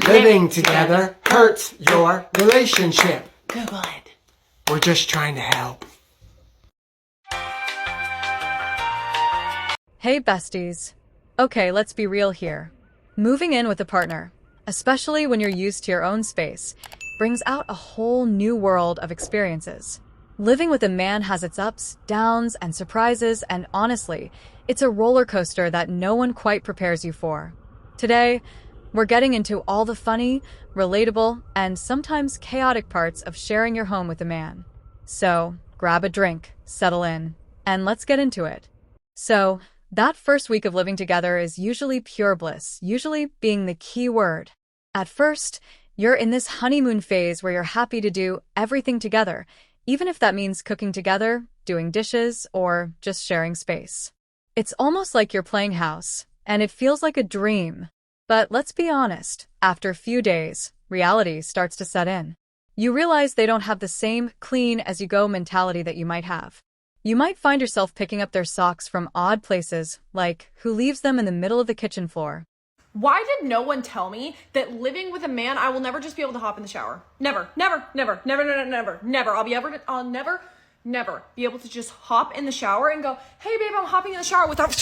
Living together hurts your relationship. Google it. We're just trying to help. Hey besties. Okay, let's be real here. Moving in with a partner, especially when you're used to your own space, brings out a whole new world of experiences. Living with a man has its ups, downs, and surprises, and honestly, it's a roller coaster that no one quite prepares you for. Today, we're getting into all the funny, relatable, and sometimes chaotic parts of sharing your home with a man. So, grab a drink, settle in, and let's get into it. So, that first week of living together is usually pure bliss, usually being the key word. At first, you're in this honeymoon phase where you're happy to do everything together, even if that means cooking together, doing dishes, or just sharing space. It's almost like you're playing house, and it feels like a dream. But let's be honest, after a few days, reality starts to set in. You realize they don't have the same clean-as-you-go mentality that you might have. You might find yourself picking up their socks from odd places, like who leaves them in the middle of the kitchen floor. Why did no one tell me that living with a man, I will never just be able to hop in the shower? Never. I'll never be able to just hop in the shower and go, hey babe, I'm hopping in the shower without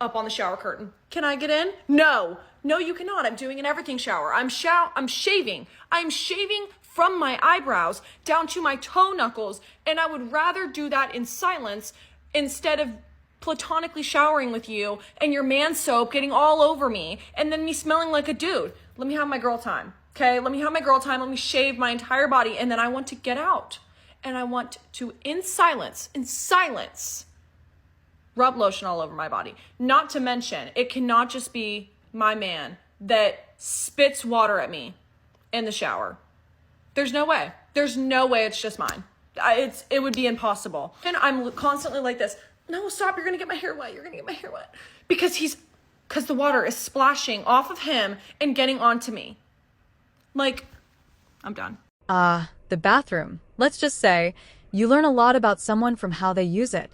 up on the shower curtain. Can I get in? No, you cannot. I'm doing an everything shower. I'm shaving. I'm shaving from my eyebrows down to my toe knuckles. And I would rather do that in silence instead of platonically showering with you and your man soap getting all over me and then me smelling like a dude. Let me have my girl time. Okay. Let me have my girl time. Let me shave my entire body. And then I want to get out and I want to, in silence, rub lotion all over my body. Not to mention, it cannot just be my man that spits water at me in the shower. There's no way. It's just mine. It would be impossible. And I'm constantly like this. No, stop. You're going to get my hair wet. Because the water is splashing off of him and getting onto me. Like, I'm done. The bathroom. Let's just say you learn a lot about someone from how they use it.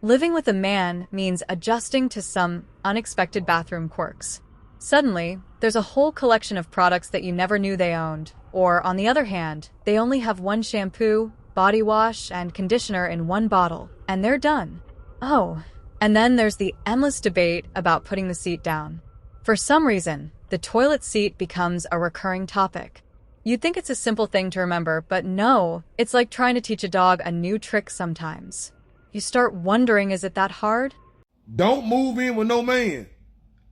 Living with a man means adjusting to some unexpected bathroom quirks. Suddenly, there's a whole collection of products that you never knew they owned. Or, on the other hand, they only have one shampoo, body wash, and conditioner in one bottle, and they're done. Oh, and then there's the endless debate about putting the seat down. For some reason, the toilet seat becomes a recurring topic. You'd think it's a simple thing to remember, but no, it's like trying to teach a dog a new trick sometimes. You start wondering, is it that hard? Don't move in with no man.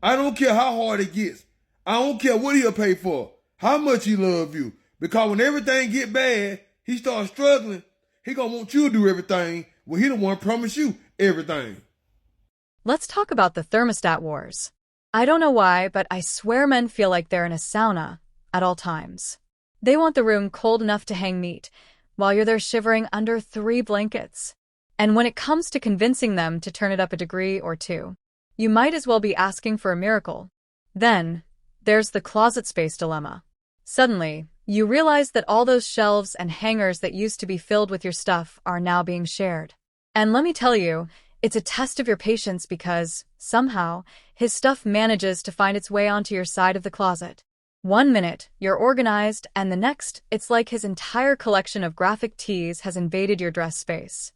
I don't care how hard it gets. I don't care what he'll pay for, how much he love you. Because when everything get bad, he starts struggling, he gonna want you to do everything when he don't want to promise you everything. Let's talk about the Thermostat Wars. I don't know why, but I swear men feel like they're in a sauna at all times. They want the room cold enough to hang meat, while you're there shivering under 3 blankets. And when it comes to convincing them to turn it up a degree or 2, you might as well be asking for a miracle. Then, there's the closet space dilemma. Suddenly, you realize that all those shelves and hangers that used to be filled with your stuff are now being shared. And let me tell you, it's a test of your patience because, somehow, his stuff manages to find its way onto your side of the closet. One minute, you're organized, and the next, it's like his entire collection of graphic tees has invaded your dress space.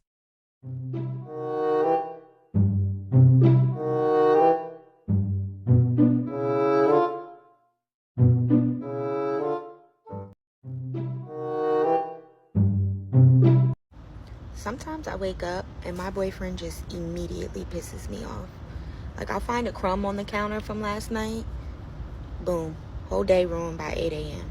Sometimes I wake up and my boyfriend just immediately pisses me off. Like, I'll find a crumb on the counter from last night. Boom. Whole day ruined by 8 a.m.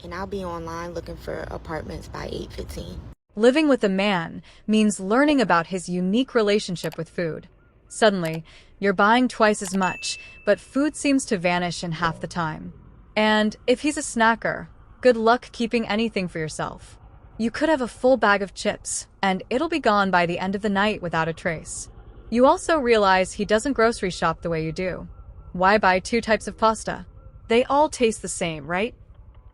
And I'll be online looking for apartments by 8:15. Living with a man means learning about his unique relationship with food. Suddenly, you're buying twice as much, but food seems to vanish in half the time. And if he's a snacker, good luck keeping anything for yourself. You could have a full bag of chips, and it'll be gone by the end of the night without a trace. You also realize he doesn't grocery shop the way you do. Why buy 2 types of pasta? They all taste the same, right?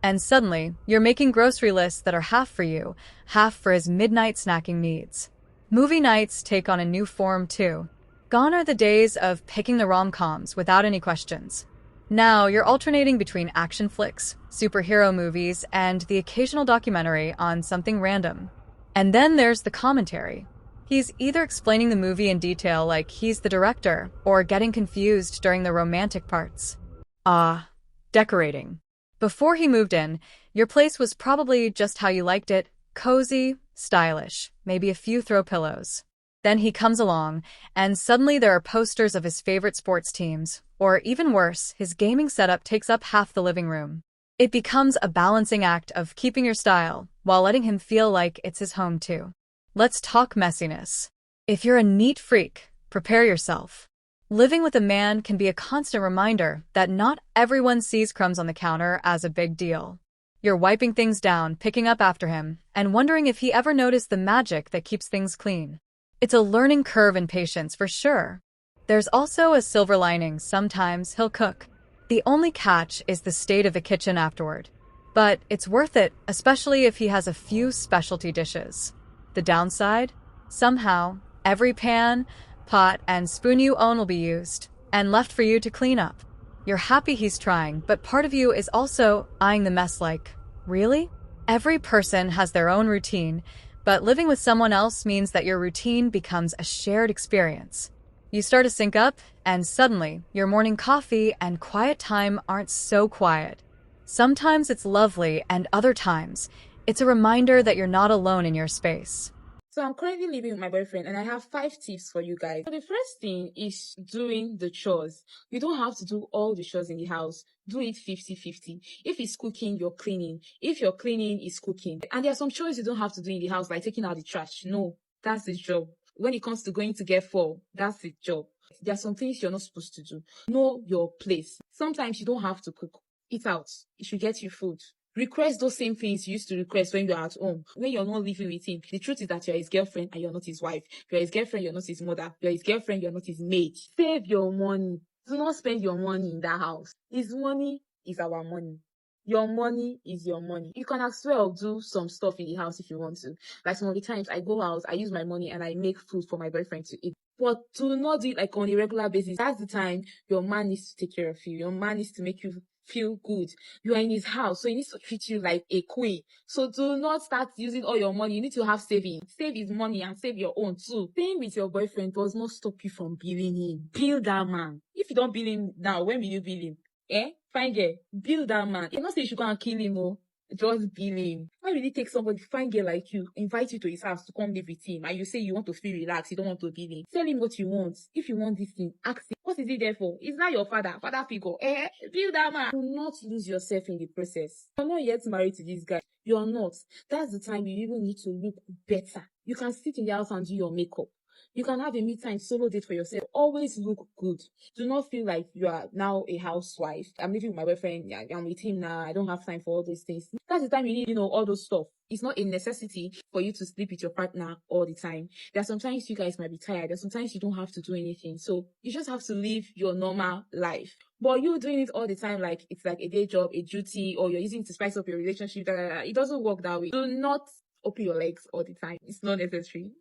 And suddenly, you're making grocery lists that are half for you, half for his midnight snacking needs. Movie nights take on a new form too. Gone are the days of picking the rom-coms without any questions. Now, you're alternating between action flicks, superhero movies, and the occasional documentary on something random. And then there's the commentary. He's either explaining the movie in detail like he's the director, or getting confused during the romantic parts. Decorating. Before he moved in, your place was probably just how you liked it, cozy, stylish, maybe a few throw pillows. Then he comes along, and suddenly there are posters of his favorite sports teams, or even worse, his gaming setup takes up half the living room. It becomes a balancing act of keeping your style, while letting him feel like it's his home too. Let's talk messiness. If you're a neat freak, prepare yourself. Living with a man can be a constant reminder that not everyone sees crumbs on the counter as a big deal. You're wiping things down, picking up after him, and wondering if he ever noticed the magic that keeps things clean. It's a learning curve in patience for sure. There's also a silver lining. Sometimes he'll cook. The only catch is the state of the kitchen afterward. But it's worth it, especially if he has a few specialty dishes. The downside? Somehow, every pan, pot, and spoon you own will be used, and left for you to clean up. You're happy he's trying, but part of you is also eyeing the mess like, really? Every person has their own routine, but living with someone else means that your routine becomes a shared experience. You start to sync up, and suddenly, your morning coffee and quiet time aren't so quiet. Sometimes it's lovely, and other times, it's a reminder that you're not alone in your space. So I'm currently living with my boyfriend and I have 5 tips for you guys. So the first thing is doing the chores. You don't have to do all the chores in the house. Do it 50-50. If it's cooking, you're cleaning. If you're cleaning, it's cooking. And there are some chores you don't have to do in the house, like taking out the trash. No, that's the job. When it comes to going to get full, that's the job. There are some things you're not supposed to do. Know your place. Sometimes you don't have to cook. Eat out. It should get you food. Request those same things you used to request when you're at home, when you're not living with him. The truth is that you're his girlfriend and you're not his wife. You're his girlfriend, you're not his mother. You're his girlfriend, you're not his maid. Save your money. Do not spend your money in that house. His money is our money. Your money is your money. You can as well do some stuff in the house if you want to. Like some of the times I go out, I use my money and I make food for my boyfriend to eat. But do not do it like on a regular basis. That's the time your man needs to take care of you. Your man needs to make you feel good. You are in his house, so he needs to treat you like a queen. So do not start using all your money. You need to have savings. Save his money and save your own too. Staying with your boyfriend does not stop you from billing him. Bill that man. If you don't bill him now, when will you bill him? Fine girl, bill that man. You're not saying you should go and kill him, oh. Just bill him. Why will he take somebody, fine girl like you, invite you to his house to come live with him, and you say you want to feel relaxed, you don't want to bill him? Tell him what you want. If you want this thing, ask him. What is he there for? He's not your father figure. Bill that man. Do not lose yourself in the process. You're not yet married to this guy. You're not. That's the time you even need to look better. You can sit in the house and do your makeup. You can have a me-time solo date for yourself. Always look good. Do not feel like you are now a housewife. I'm living with my boyfriend. Yeah, I'm with him now. I don't have time for all those things. That's the time you need, all those stuff. It's not a necessity for you to sleep with your partner all the time. There are sometimes you guys might be tired. There are sometimes you don't have to do anything. So you just have to live your normal life. But you doing it all the time, like it's like a day job, a duty, or you're using it to spice up your relationship. It doesn't work that way. Do not open your legs all the time. It's not necessary.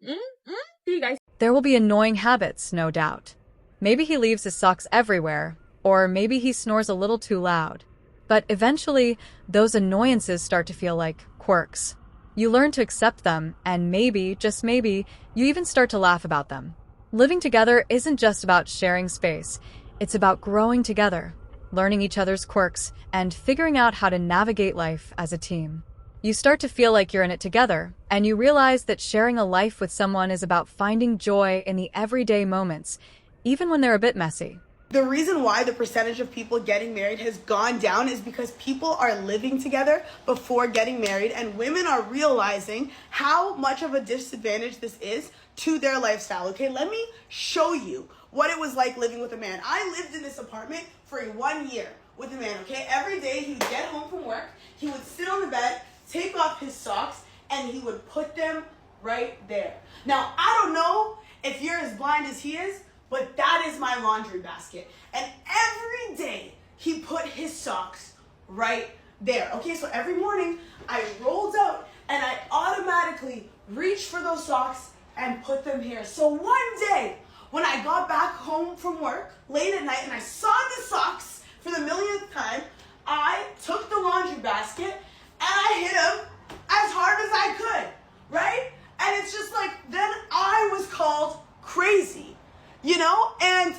See you guys. There will be annoying habits, no doubt. Maybe he leaves his socks everywhere, or maybe he snores a little too loud. But eventually, those annoyances start to feel like quirks. You learn to accept them, and maybe, just maybe, you even start to laugh about them. Living together isn't just about sharing space. It's about growing together, learning each other's quirks, and figuring out how to navigate life as a team. You start to feel like you're in it together, and you realize that sharing a life with someone is about finding joy in the everyday moments, even when they're a bit messy. The reason why the percentage of people getting married has gone down is because people are living together before getting married, and women are realizing how much of a disadvantage this is to their lifestyle. Okay, let me show you what it was like living with a man. I lived in this apartment for 1 year with a man, okay? Every day he would get home from work, he would sit on the bed, take off his socks, and he would put them right there. Now, I don't know if you're as blind as he is, but that is my laundry basket. And every day he put his socks right there. Okay, so every morning I rolled out and I automatically reached for those socks and put them here. So one day when I got back home from work late at night and I saw the socks For the millionth time, I took the laundry basket and I hit him as hard as I could, right? And it's just like, then I was called crazy, you know? And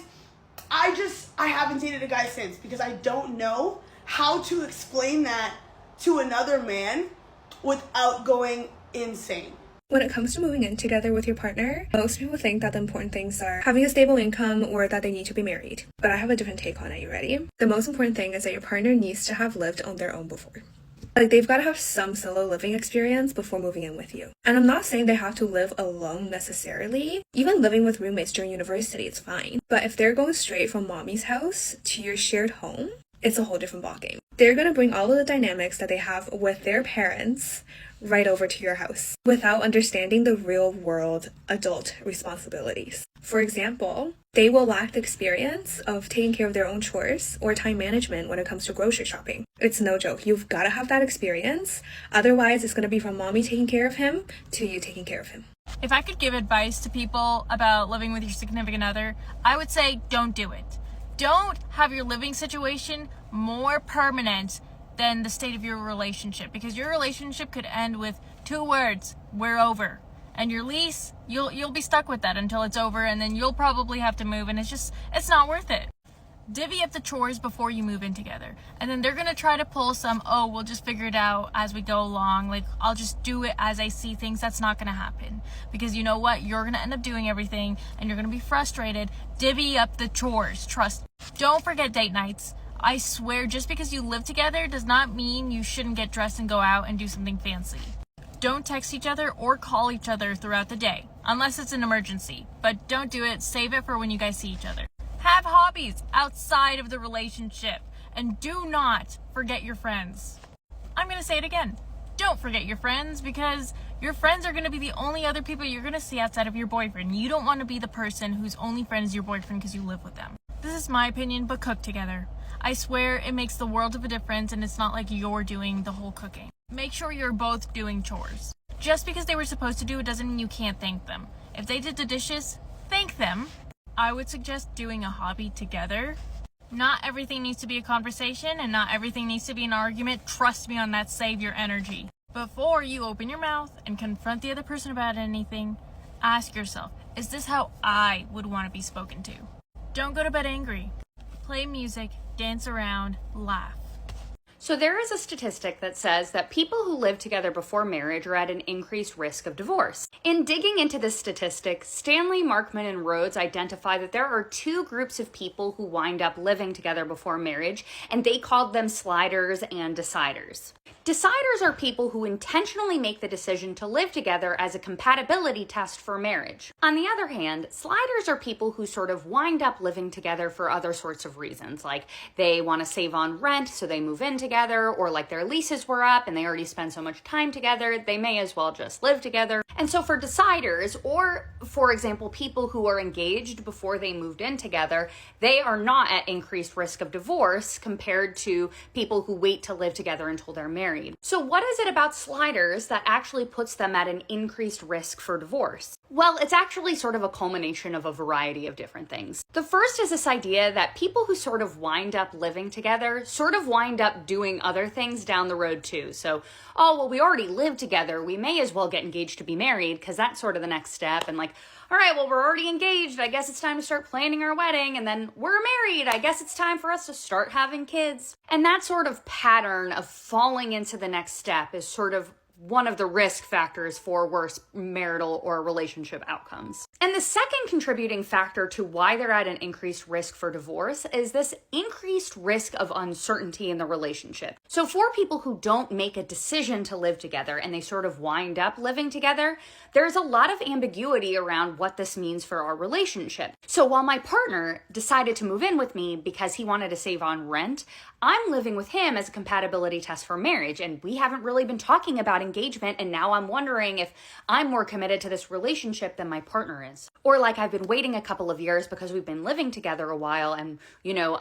I haven't dated a guy since because I don't know how to explain that to another man without going insane. When it comes to moving in together with your partner, most people think that the important things are having a stable income or that they need to be married. But I have a different take on it. You ready? The most important thing is that your partner needs to have lived on their own before. Like, they've got to have some solo living experience before moving in with you. And I'm not saying they have to live alone necessarily. Even living with roommates during university is fine. But if they're going straight from mommy's house to your shared home, it's a whole different ballgame. They're going to bring all of the dynamics that they have with their parents right over to your house without understanding the real world adult responsibilities. For example, they will lack the experience of taking care of their own chores or time management when it comes to grocery shopping. It's no joke. You've got to have that experience. Otherwise, it's going to be from mommy taking care of him to you taking care of him. If I could give advice to people about living with your significant other, I would say don't do it. Don't have your living situation more permanent than the state of your relationship, because your relationship could end with 2 words: we're over. And your lease, you'll be stuck with that until it's over, and then you'll probably have to move, and it's not worth it. Divvy up the chores before you move in together. And then they're gonna try to pull some, oh, we'll just figure it out as we go along, like I'll just do it as I see things. That's not gonna happen, because you know what, you're gonna end up doing everything and you're gonna be frustrated. Divvy up the chores, trust. Don't forget date nights. I swear, just because you live together does not mean you shouldn't get dressed and go out and do something fancy. Don't text each other or call each other throughout the day, unless it's an emergency. But don't do it, save it for when you guys see each other. Have hobbies outside of the relationship, and do not forget your friends. I'm gonna say it again. Don't forget your friends, because your friends are gonna be the only other people you're gonna see outside of your boyfriend. You don't wanna be the person whose only friend is your boyfriend because you live with them. This is my opinion, but cook together. I swear it makes the world of a difference, and it's not like you're doing the whole cooking. Make sure you're both doing chores. Just because they were supposed to do it doesn't mean you can't thank them. If they did the dishes, thank them. I would suggest doing a hobby together. Not everything needs to be a conversation, and not everything needs to be an argument. Trust me on that, save your energy. Before you open your mouth and confront the other person about anything, ask yourself, is this how I would want to be spoken to? Don't go to bed angry. Play music, dance around, laugh. So there is a statistic that says that people who live together before marriage are at an increased risk of divorce. In digging into this statistic, Stanley, Markman, and Rhodes identify that there are 2 groups of people who wind up living together before marriage, and they called them sliders and deciders. Deciders are people who intentionally make the decision to live together as a compatibility test for marriage. On the other hand, sliders are people who sort of wind up living together for other sorts of reasons, like they want to save on rent so they move in together, or like their leases were up and they already spend so much time together, they may as well just live together. And so for deciders, or for example, people who are engaged before they moved in together, they are not at increased risk of divorce compared to people who wait to live together until they're married. So what is it about sliders that actually puts them at an increased risk for divorce? Well, it's actually sort of a culmination of a variety of different things. The first is this idea that people who sort of wind up living together sort of wind up doing other things down the road too. So, oh, well, we already live together, we may as well get engaged to be married, because that's sort of the next step. And like, all right, well, we're already engaged, I guess it's time to start planning our wedding. And then we're married, I guess it's time for us to start having kids. And that sort of pattern of falling into the next step is sort of one of the risk factors for worse marital or relationship outcomes. And the second contributing factor to why they're at an increased risk for divorce is this increased risk of uncertainty in the relationship. So for people who don't make a decision to live together and they sort of wind up living together, there's a lot of ambiguity around what this means for our relationship. So while my partner decided to move in with me because he wanted to save on rent, I'm living with him as a compatibility test for marriage, and we haven't really been talking about engagement, and now I'm wondering if I'm more committed to this relationship than my partner is. Or like I've been waiting a couple of years because we've been living together a while, and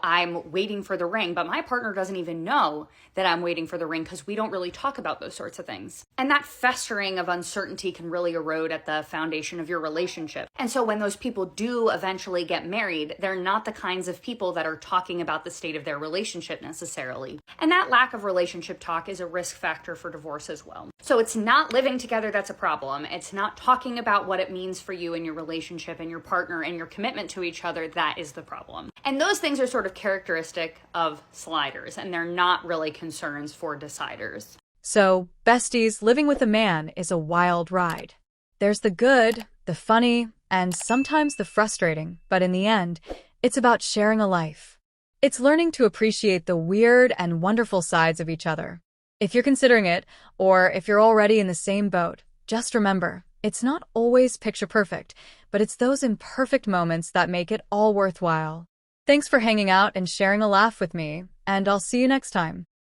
I'm waiting for the ring, but my partner doesn't even know that I'm waiting for the ring because we don't really talk about those sorts of things. And that festering of uncertainty can really erode at the foundation of your relationship. And so when those people do eventually get married, they're not the kinds of people that are talking about the state of their relationship necessarily. And that lack of relationship talk is a risk factor for divorce as well. So it's not living together that's a problem. It's not talking about what it means for you and your relationship and your partner and your commitment to each other that is the problem. And those things are sort of characteristic of sliders, and they're not really concerns for deciders. So, besties, living with a man is a wild ride. There's the good, the funny, and sometimes the frustrating, but in the end, it's about sharing a life. It's learning to appreciate the weird and wonderful sides of each other. If you're considering it, or if you're already in the same boat, just remember, it's not always picture perfect, but it's those imperfect moments that make it all worthwhile. Thanks for hanging out and sharing a laugh with me, and I'll see you next time.